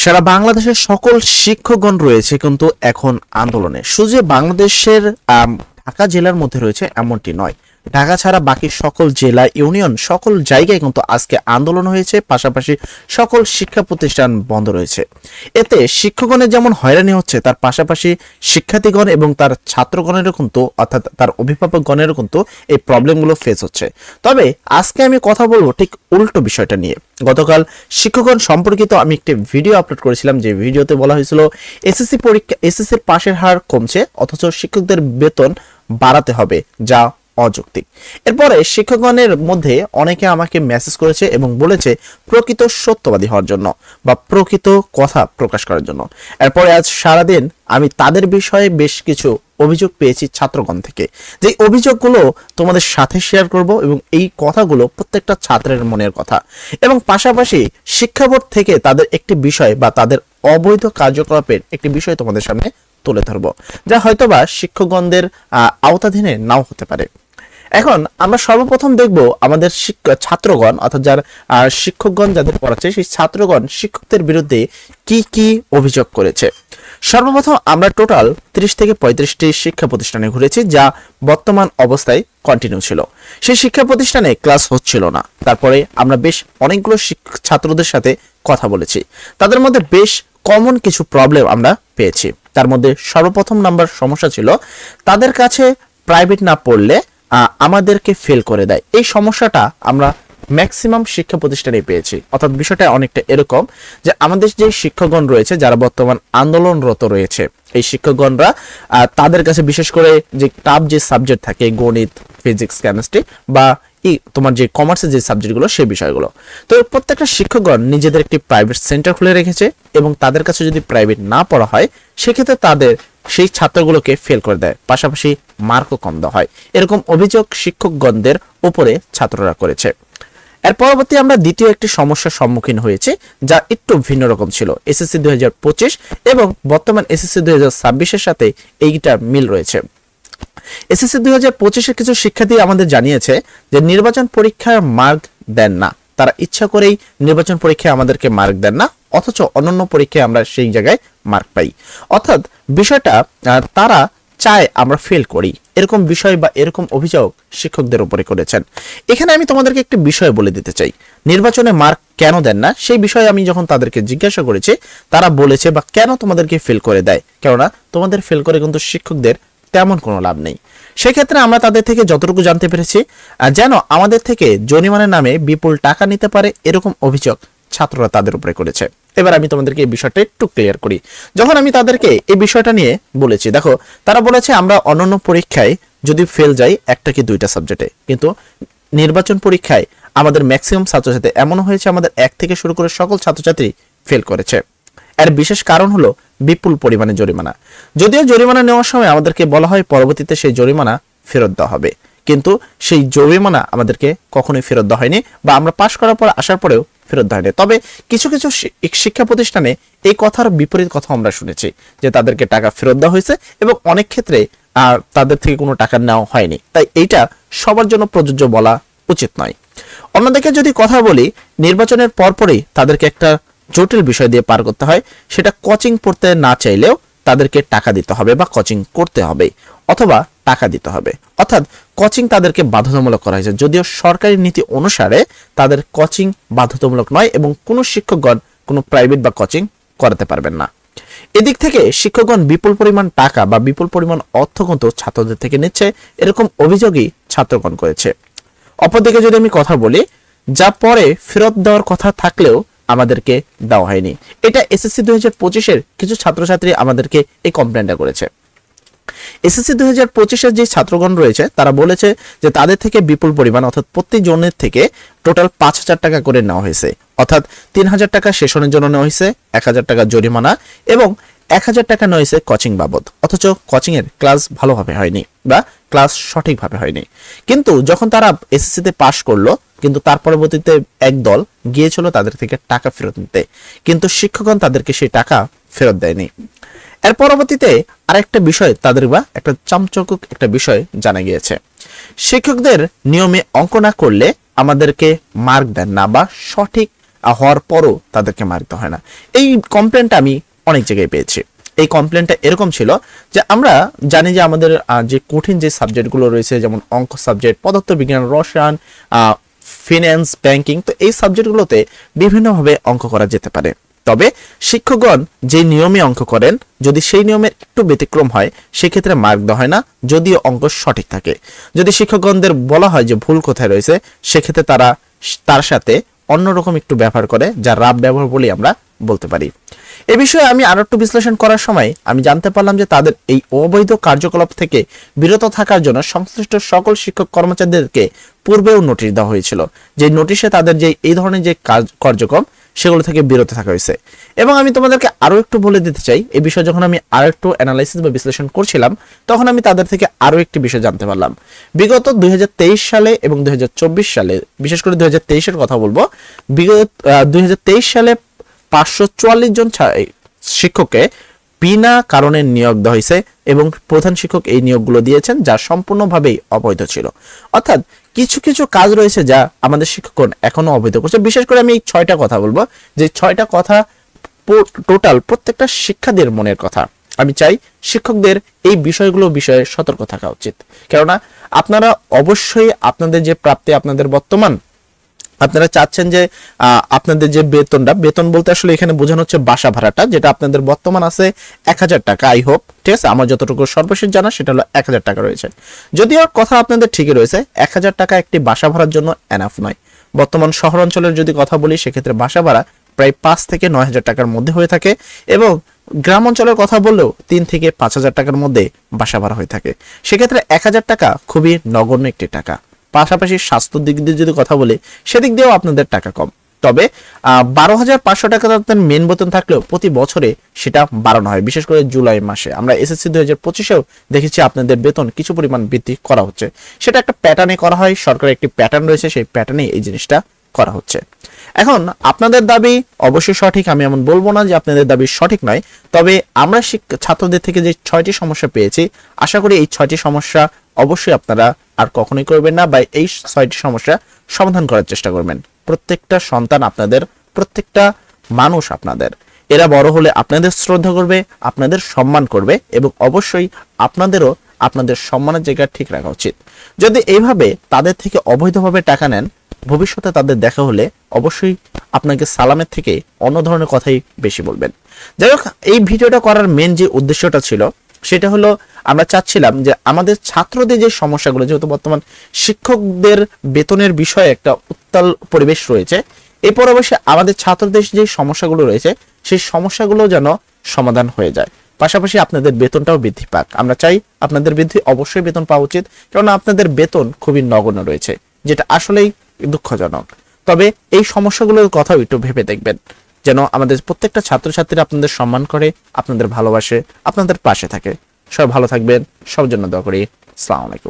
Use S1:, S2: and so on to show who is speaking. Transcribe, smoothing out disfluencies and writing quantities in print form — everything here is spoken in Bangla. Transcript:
S1: সারা বাংলাদেশের সকল শিক্ষকগণ রয়েছে কিন্তু এখন আন্দোলনে। শুধু যে বাংলাদেশের ঢাকা জেলার মধ্যে রয়েছে এমনটি নয়, ঢাকা ছাড়া বাকি সকল জেলা, ইউনিয়ন, সকল জায়গায় কিন্তু আজকে আন্দোলন হয়েছে। পাশাপাশি সকল শিক্ষা প্রতিষ্ঠান বন্ধ রয়েছে। এতে শিক্ষকগণের যেমন হয়রানি হচ্ছে, তার পাশাপাশি শিক্ষার্থীগণ এবং তার ছাত্রগণেরও কিন্তু, অর্থাৎ তার অভিভাবকগণেরও কিন্তু এই প্রবলেমগুলো ফেস হচ্ছে। তবে আজকে আমি কথা বলবো ঠিক উল্টো বিষয়টা নিয়ে। গতকাল শিক্ষকগণ সম্পর্কিত আমি একটি ভিডিও আপলোড করেছিলাম, যে ভিডিওতে বলা হয়েছিল এসএসসির পাশের হার কমছে, অথচ শিক্ষকদের বেতন বাড়াতে হবে, যা অযৌক্তিক। এরপরে শিক্ষকগণের মধ্যে অনেকে আমাকে মেসেজ করেছে এবং বলেছে প্রকৃত সত্যবাদী হওয়ার জন্য বা প্রকৃত কথা প্রকাশ করার জন্য। এরপরে আজ সারাদিন আমি তাদের বিষয়ে বেশ কিছু অভিযোগ পেয়েছি ছাত্রগণ থেকে, যে অভিযোগগুলো তোমাদের সাথে শেয়ার করব এবং এই কথাগুলো প্রত্যেকটা ছাত্রের মনের কথা, এবং পাশাপাশি শিক্ষা বোর্ড থেকে তাদের একটি বিষয় বা তাদের অবৈধ কার্যকলাপের একটি বিষয় তোমাদের সামনে তুলে ধরবো, যা হয়তোবা শিক্ষকগণদের আওতাধীনে নাও হতে পারে। এখন আমরা সর্বপ্রথম দেখব আমাদের ছাত্রগণ, অর্থাৎ যার শিক্ষকগণ যাদের পড়াচ্ছে সেই ছাত্রগণ শিক্ষকদের বিরুদ্ধে কি কি অভিযোগ করেছে। সর্বপ্রথম আমরা টোটাল 30 থেকে 35টি শিক্ষা প্রতিষ্ঠানে ঘুরেছি, যা বর্তমান অবস্থায় কন্টিনিউ ছিল। সেই শিক্ষা প্রতিষ্ঠানে ক্লাস হচ্ছিল না। তারপরে আমরা বেশ অনেকগুলো ছাত্রদের সাথে কথা বলেছি। তাদের মধ্যে বেশ কমন কিছু প্রবলেম আমরা পেয়েছি। তার মধ্যে সর্বপ্রথম নাম্বার সমস্যা ছিল তাদের কাছে প্রাইভেট না পড়লে আমাদেরকে ফেল করে দেয়। এই সমস্যাটা আমরা ম্যাক্সিমাম শিক্ষা প্রতিষ্ঠানে পেয়েছি। অর্থাৎ বিষয়টা অনেকটা এরকম যে আমাদের যে শিক্ষকগণ রয়েছে যারা বর্তমান আন্দোলনরত রয়েছে, এই শিক্ষকগণরা তাদের কাছে বিশেষ করে যে টাফ যে সাবজেক্ট থাকে, গণিত, ফিজিক্স, কেমিস্ট্রি বা তোমার যে কমার্সের যে সাবজেক্টগুলো, সেই বিষয়গুলো, তো প্রত্যেকটা শিক্ষকগণ নিজেদের একটি প্রাইভেট সেন্টার খুলে রেখেছে এবং তাদের কাছে যদি প্রাইভেট না পড়া হয় সেক্ষেত্রে তাদের সেই ছাত্রগুলোকে ফেল করে দেয়, পাশাপাশি মার্কও কম দেওয়া হয়। এরকম অভিযোগ শিক্ষকগণদের উপরে ছাত্ররা করেছে। এর পরবর্তী আমরা দ্বিতীয় একটি সমস্যার সম্মুখীন হয়েছে, যা একটু ভিন্ন রকম ছিল। এসএসসি 2025 এবং বর্তমান এসএসসি 2026 সাথে এইটা মিল রয়েছে। এসএসসি 2025 কিছু শিক্ষার্থী আমাদের জানিয়েছে যে নির্বাচন পরীক্ষার মার্ক দেন না, তারা ইচ্ছা করেই নির্বাচন পরীক্ষায় আমাদেরকে মার্ক দেন না, অথচ অন্যান্য পরীক্ষায় আমরা সেই জায়গায় মার্ক পাই। অর্থাৎ বিষয়টা তারা চায় আমরা ফেল করি, এরকম বিষয় বা এরকম অভিযোগ শিক্ষকদের উপরে করেছেন। এখানে আমি তোমাদেরকে একটি বিষয় বলে দিতে চাই, নির্বাচনে মার্ক কেন দেন না সেই বিষয়ে আমি যখন তাদেরকে জিজ্ঞাসা করেছি, তারা বলেছে বা কেন তোমাদেরকে ফেল করে দেয়, কেননা তোমাদের ফেল করে কিন্তু শিক্ষকদের তেমন কোনো লাভ নেই। সেক্ষেত্রে আমরা তাদের থেকে যতটুকু জানতে পেরেছি, যেন আমাদের থেকে জরিমানার নামে বিপুল টাকা নিতে পারে, এরকম অভিযোগ ছাত্ররা তাদের উপরে করেছে। এবার আমি তোমাদেরকে এই বিষয়টা একটু ক্লিয়ার করি। যখন আমি তাদেরকে এই বিষয়টা নিয়ে বলেছি, দেখো তারা বলেছে আমরা অন্যান্য পরীক্ষায় যদি ফেল যাই একটা কি দুইটা সাবজেক্টে, কিন্তু নির্বাচন পরীক্ষায় আমাদের ম্যাক্সিমাম ছাত্রছাত্রী এমন হয়েছে আমাদের 1 থেকে শুরু করে সকল ছাত্রছাত্রী ফেল করেছে। এর বিশেষ কারণ হলো বিপুল পরিমাণে জরিমানা। যদিও জরিমানা নেওয়ার সময় আমাদেরকে বলা হয় পরবর্তীতে সেই জরিমানা ফেরত দেওয়া হবে, কিন্তু সেই জরিমানা আমাদেরকে কখনোই ফেরত দেওয়া হয়নি বা আমরা পাশ করার পর আসার পরেও ফেরত দেওয়া হয়নি। তবে কিছু কিছু শিক্ষা প্রতিষ্ঠানে এই কথার বিপরীত কথা আমরা শুনেছি, যে তাদেরকে টাকা ফেরত দেওয়া হয়েছে এবং অনেক ক্ষেত্রে তাদের থেকে কোনো টাকা নেওয়া হয়নি। তাই এইটা সবার জন্য প্রযোজ্য বলা উচিত নয়। অন্যদিকে যদি কথা বলি, নির্বাচনের পরপরই তাদেরকে একটা জটিল বিষয় দিয়ে পার করতে হয়, সেটা কোচিং পড়তে না চাইলেও তাদেরকে টাকা দিতে হবে বা কোচিং করতে হবে অথবা টাকা দিতে হবে। অর্থাৎ কোচিং তাদেরকে বাধ্যতামূলক করা হয়েছে, যদিও সরকারি নীতি অনুসারে তাদের কোচিং বাধ্যতামূলক নয় এবং কোনো শিক্ষকগণ কোনো প্রাইভেট বা কোচিং করাতে পারবেন না। এদিক থেকে শিক্ষকগণ বিপুল পরিমাণ টাকা বা বিপুল পরিমাণ অর্থ কিন্তু ছাত্রদের থেকে নিচ্ছে, এরকম অভিযোগই ছাত্রগণ করেছে। অপরদিকে যদি আমি কথা বলি, যা পরে ফেরত দেওয়ার কথা থাকলেও আমাদেরকে দেওয়া হয়নি, এটা এসএসসি 2025 কিছু ছাত্রছাত্রী আমাদেরকে এই কমপ্লেনটা করেছে। এসএসসি 2025 যে ছাত্রগণ রয়েছে তারা বলেছে যে তাদের থেকে বিপুল পরিমাণ, অর্থাৎ প্রতি জনের থেকে টোটাল 5000 টাকা করে নেওয়া হয়েছে। অর্থাৎ 3000 টাকা সেশনের জন্য নেওয়া হয়েছে, 1000 টাকা জরিমানা এবং 1000 টাকা নেওয়া হয়েছে কোচিং বাবদ। অথচ কোচিং এর ক্লাস ভালোভাবে হয়নি বা ক্লাস সঠিকভাবে হয়নি। কিন্তু যখন তারা এসএসসিতে পাশ করলো, কিন্তু তার পরবর্তীতে এক দল গিয়েছিল তাদের থেকে টাকা ফেরত নিতে, কিন্তু শিক্ষকগণ তাদেরকে সেই টাকা ফেরত দেয়নি। এর পরবর্তীতে আরেকটা বিষয় তাদের বা একটা চামচকুক একটা বিষয় জানা গিয়েছে, শিক্ষকদের নিয়মে অঙ্ক না করলে আমাদেরকে মার্ক দেন না বা সঠিক হওয়ার পরও তাদেরকে মারতে হয় না। এই কমপ্লেনটা আমি অনেক জায়গায় পেয়েছি। এই কমপ্লেনটা এরকম ছিল যে আমরা জানি যে আমাদের যে কঠিন যে সাবজেক্টগুলো রয়েছে, যেমন অঙ্ক সাবজেক্ট, পদার্থবিজ্ঞান, রসায়ন, ফিন্যান্স, ব্যাংকিং, তো এই সাবজেক্টগুলোতে বিভিন্নভাবে অঙ্ক করা যেতে পারে। তবে শিক্ষকগণ যে নিয়মে অঙ্ক করেন, যদি সেই নিয়মের একটু ব্যতিক্রম হয় সেক্ষেত্রে মার্ক দেওয়া হয় না, যদিও অঙ্ক সঠিক থাকে। যদি শিক্ষকগণদের বলা হয় যে ভুল কোথায় রয়েছে, সেক্ষেত্রে তারা তার সাথে অন্যরকম একটু ব্যবহার করে, যা রাব ব্যবহার বলে আমরা বলতে পারি। এ বিষয়ে আমি আরো একটু বিশ্লেষণ করার সময় আমি জানতে পারলাম যে তাদের এই অবৈধ কার্যকলাপ থেকে বিরত থাকার জন্য সংশ্লিষ্ট সকল শিক্ষক কর্মচারীদেরকে পূর্বেও নোটিশ দেওয়া হয়েছিল, যে নোটিশে তাদের যে এই ধরনের যে কার্যক্রম সেগুলো থেকে বিরত থাকা হয়েছে। এবং আমি তোমাদেরকে আরো একটু বলে দিতে চাই, এই বিষয়ে যখন আমি আরো একটু অ্যানালাইসিস বা বিশ্লেষণ করছিলাম, তখন আমি তাদের থেকে আরো একটি বিষয় জানতে পারলাম। বিগত 2023 সালে এবং 2024 সালে, বিশেষ করে 2023 এর কথা বলবো, বিগত 2023 সালে 544 জন শিক্ষককে বিনা কারণে নিয়োগ দেওয়া হয়েছে এবং প্রধান শিক্ষক এই নিয়োগগুলো দিয়েছেন, যা সম্পূর্ণভাবেই অবৈধ ছিল। অর্থাৎ কিছু কিছু কাজ রয়েছে যা আমাদের শিক্ষকগণ এখনো অবৈধ করছে। বিশেষ করে আমি এই 6টা কথা বলবো, যে 6টা কথা টোটাল প্রত্যেকটা শিক্ষার্থীর মনের কথা। আমি চাই শিক্ষকদের এই বিষয়গুলো বিষয়ে সতর্ক থাকা উচিত, কেননা আপনারা অবশ্যই আপনাদের যে প্রাপ্তি, আপনাদের বর্তমান আপনারা চাচ্ছেন যে আপনাদের যে বেতনটা, বেতন বলতে আসলে এখানে বোঝানো হচ্ছে বাসা ভাড়াটা, যেটা আপনাদের বর্তমান আছে 1000 টাকা, আই হোপ, ঠিক আছে, আমার যতটুকু সর্বশেষ জানা সেটা হলো 1000 টাকা রয়েছে। যদিও কথা আপনাদের ঠিকই রয়েছে, 1000 টাকা একটি বাসা ভাড়ার জন্য এনাফ নয়। বর্তমান শহর অঞ্চলের যদি কথা বলি, সেক্ষেত্রে বাসা ভাড়া প্রায় 5 থেকে 9000 টাকার মধ্যে হয়ে থাকে, এবং গ্রাম অঞ্চলের কথা বললেও 3 থেকে 5000 টাকার মধ্যে বাসা ভাড়া হয়ে থাকে। সেক্ষেত্রে 1000 টাকা খুবই নগণ্য একটি টাকা। পাশাপাশি স্বাস্থ্যের দিক দিয়ে যদি কথা বলি, সেদিক দিয়েও আপনাদের টাকা কম। তবে 12,500 টাকা আপনার মেন বেতন থাকলেও প্রতি বছরে সেটা বাড়ানো হয়। বিশেষ করে জুলাই মাসে আমরা এসএসসি 2025-এও দেখেছি আপনাদের বেতন কিছু পরিমাণ বৃদ্ধি করা হচ্ছে। সেটা একটা প্যাটার্নে করা হয়, সরকারের একটি প্যাটার্ন রয়েছে, সেই প্যাটার্নে এই জিনিসটা করা হচ্ছে। এখন আপনাদের দাবি অবশ্যই সঠিক, আমি এমন বলবো না যে আপনাদের দাবি সঠিক নয়। তবে আমরা ছাত্রদের থেকে যে 6টি সমস্যা পেয়েছি, আশা করি এই 6টি সমস্যা অবশ্যই আপনারা আর কখনোই করবেন না, বা এই 6টি সমস্যা সমাধান করার চেষ্টা করবেন। প্রত্যেকটা সন্তান আপনাদের, প্রত্যেকটা মানুষ আপনাদের, এরা বড় হলে আপনাদের শ্রদ্ধা করবে, আপনাদের সম্মান করবে, এবং অবশ্যই আপনাদেরও আপনাদের সম্মানের জায়গা ঠিক রাখা উচিত। যদি এইভাবে তাদের থেকে অবৈধভাবে টাকা নেন, ভবিষ্যতে তাদের দেখা হলে অবশ্যই আপনাকে সালামের থেকে অন্য ধরনের কথাই বেশি বলবেন। যাই হোক, এই ভিডিওটা করার মেন যে উদ্দেশ্যটা ছিল সেটা হলো, আমরা চাচ্ছিলাম যে আমাদের ছাত্রদের যে সমস্যাগুলো, যেহেতু বর্তমান শিক্ষকদের বেতনের বিষয়ে একটা উত্তাল পরিবেশ রয়েছে, এই পরিবেশে আমাদের ছাত্রদের যে সমস্যাগুলো রয়েছে সেই সমস্যাগুলো যেন সমাধান হয়ে যায়। পাশাপাশি আপনাদের বেতনটাও বৃদ্ধি পাক। আমরা চাই আপনাদের বৃদ্ধি, অবশ্যই বেতন পাওয়া উচিত, কারণ আপনাদের বেতন খুবই নগণ্য রয়েছে, যেটা আসলেই দুঃখজনক। তবে এই সমস্যাগুলোর কথাও একটু ভেবে দেখবেন, যেন আমাদের প্রত্যেকটা ছাত্রছাত্রীরা আপনাদের সম্মান করে, আপনাদের ভালোবাসে, আপনাদের পাশে থাকে। সবাই ভালো থাকবেন, সবার জন্য দোয়া করি। আসসালামু আলাইকুম।